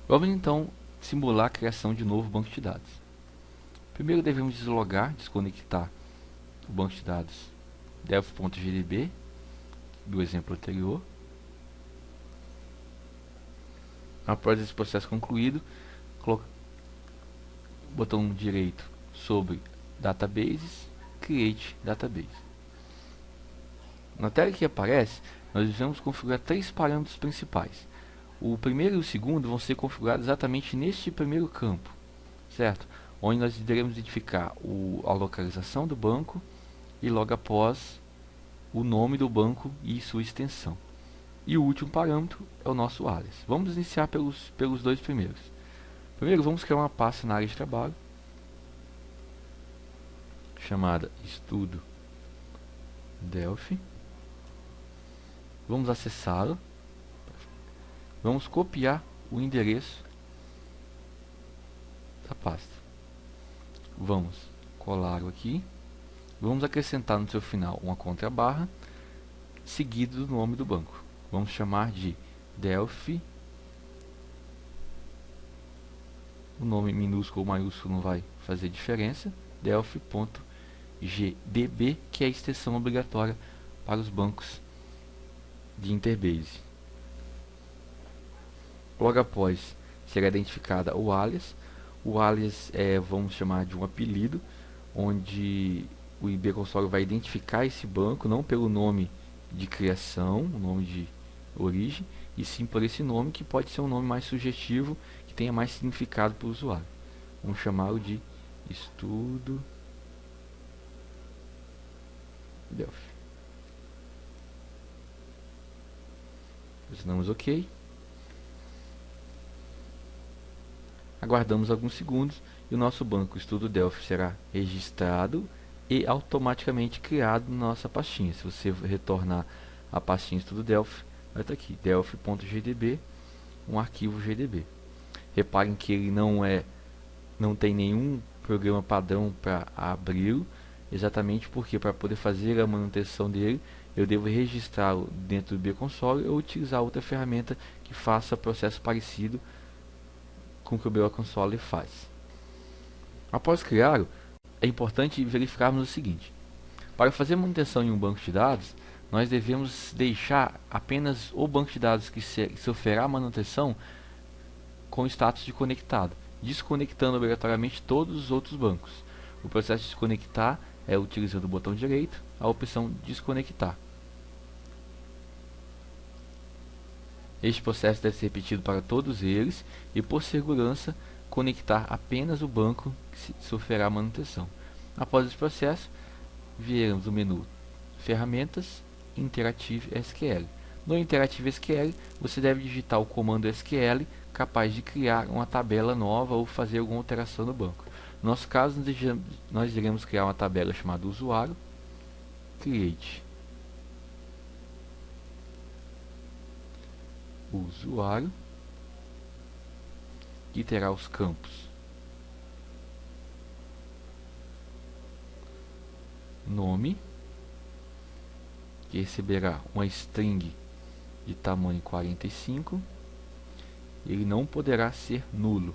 Vamos então simular a criação de novo banco de dados. Primeiro devemos deslogar, desconectar o banco de dados delphi.gdb do exemplo anterior. Após esse processo concluído, botão direito sobre Databases, Create Database. Na tela que aparece, nós vamos configurar três parâmetros principais. O primeiro e o segundo vão ser configurados exatamente neste primeiro campo, certo? Onde nós iremos identificar a localização do banco e logo após o nome do banco e sua extensão. E o último parâmetro é o nosso alias. Vamos iniciar pelos dois primeiros. Primeiro vamos criar uma pasta na área de trabalho chamada Estudo Delphi. Vamos acessá-la. Vamos copiar o endereço da pasta. Vamos colar aqui. Vamos acrescentar no seu final uma contrabarra seguido do nome do banco. Vamos chamar de Delphi. O nome minúsculo ou maiúsculo não vai fazer diferença. Delphi.gdb, que é a extensão obrigatória para os bancos de Interbase. Logo após será identificada o alias. O alias vamos chamar de um apelido, onde o IBConsole vai identificar esse banco não pelo nome de criação, o nome de origem, e sim por esse nome, que pode ser um nome mais sugestivo, que tenha mais significado para o usuário. Vamos chamá-lo de Estudo Delphi. Pressionamos OK. Aguardamos alguns segundos e o nosso banco Estudo Delphi será registrado e automaticamente criado na nossa pastinha. Se você retornar a pastinha Estudo Delphi, vai estar aqui, delphi.gdb, um arquivo GDB. Reparem que ele não tem nenhum programa padrão para abri-lo, exatamente porque para poder fazer a manutenção dele, eu devo registrá-lo dentro do IBConsole ou utilizar outra ferramenta que faça processo parecido com o que o IBConsole faz. Após criá-lo, é importante verificarmos o seguinte: para fazer manutenção em um banco de dados, nós devemos deixar apenas o banco de dados que sofrerá manutenção com status de conectado, desconectando obrigatoriamente todos os outros bancos. O processo de desconectar é utilizando o botão direito, a opção desconectar. Este processo deve ser repetido para todos eles e, por segurança, conectar apenas o banco que sofrerá manutenção. Após esse processo, veremos o menu Ferramentas, Interactive SQL. No Interactive SQL, você deve digitar o comando SQL capaz de criar uma tabela nova ou fazer alguma alteração no banco. No nosso caso, nós iremos criar uma tabela chamada Usuário, Create Usuário, que terá os campos nome, que receberá uma string de tamanho 45, ele não poderá ser nulo.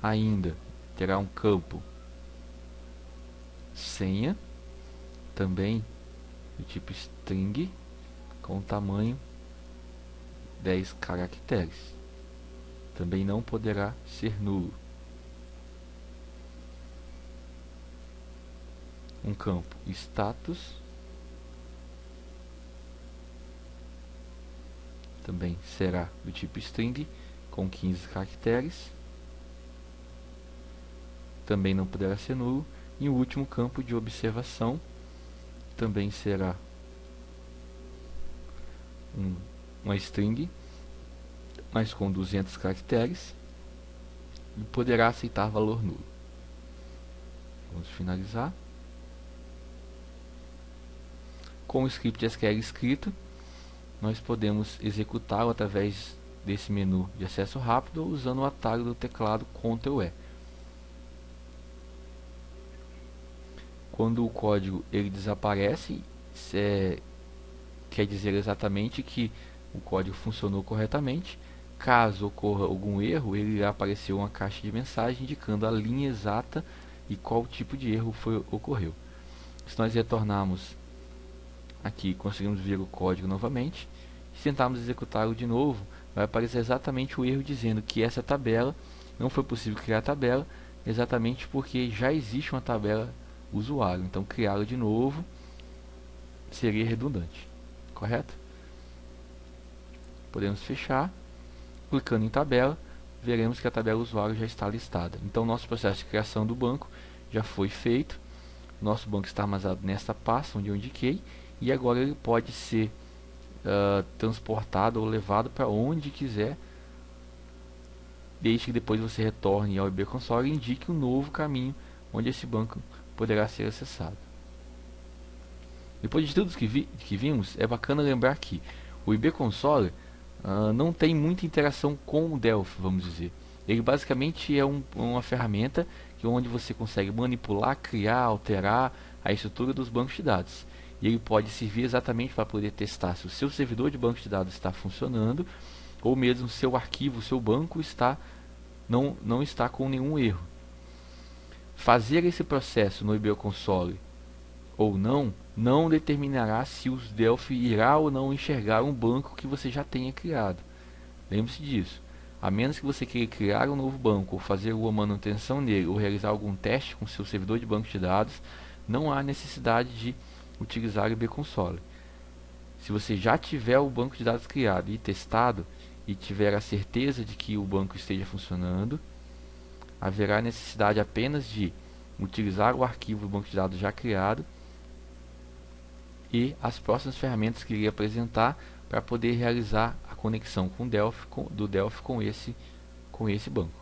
Ainda terá um campo senha, também do tipo string, com tamanho 10 caracteres, também não poderá ser nulo. Um campo status, também será do tipo string, com 15 caracteres, também não poderá ser nulo. E o último campo de observação também será uma string, mas com 200 caracteres, e poderá aceitar valor nulo. Vamos finalizar. Com o script SQL escrito, nós podemos executá-lo através desse menu de acesso rápido, usando o atalho do teclado Ctrl+E. Quando o código ele desaparece, quer dizer exatamente que o código funcionou corretamente. Caso ocorra algum erro, ele irá aparecer uma caixa de mensagem indicando a linha exata e qual tipo de erro ocorreu. Se nós retornarmos aqui, conseguimos ver o código novamente, se tentarmos executá-lo de novo, vai aparecer exatamente o erro dizendo que essa tabela, não foi possível criar a tabela, exatamente porque já existe uma tabela usuário. Então criá-la de novo seria redundante, correto? Podemos fechar. Clicando em tabela, veremos que a tabela usuário já está listada. Então nosso processo de criação do banco já foi feito. Nosso banco está armazenado nesta pasta onde eu indiquei, e agora ele pode ser transportado ou levado para onde quiser, desde que depois você retorne ao IB Console e indique um novo caminho onde esse banco poderá ser acessado. Depois de tudo que vimos, é bacana lembrar que o IB Console não tem muita interação com o Delphi, vamos dizer. Ele basicamente é uma ferramenta onde você consegue manipular, criar, alterar a estrutura dos bancos de dados. E ele pode servir exatamente para poder testar se o seu servidor de banco de dados está funcionando, ou mesmo se seu arquivo, seu banco não está com nenhum erro. Fazer esse processo no IB Console ou não determinará se o Delphi irá ou não enxergar um banco que você já tenha criado. Lembre-se disso. A menos que você queira criar um novo banco, ou fazer uma manutenção nele, ou realizar algum teste com seu servidor de banco de dados, não há necessidade de utilizar o IB Console. Se você já tiver o banco de dados criado e testado, e tiver a certeza de que o banco esteja funcionando, haverá necessidade apenas de utilizar o arquivo do banco de dados já criado e as próximas ferramentas que irei apresentar para poder realizar a conexão com do Delphi com esse banco.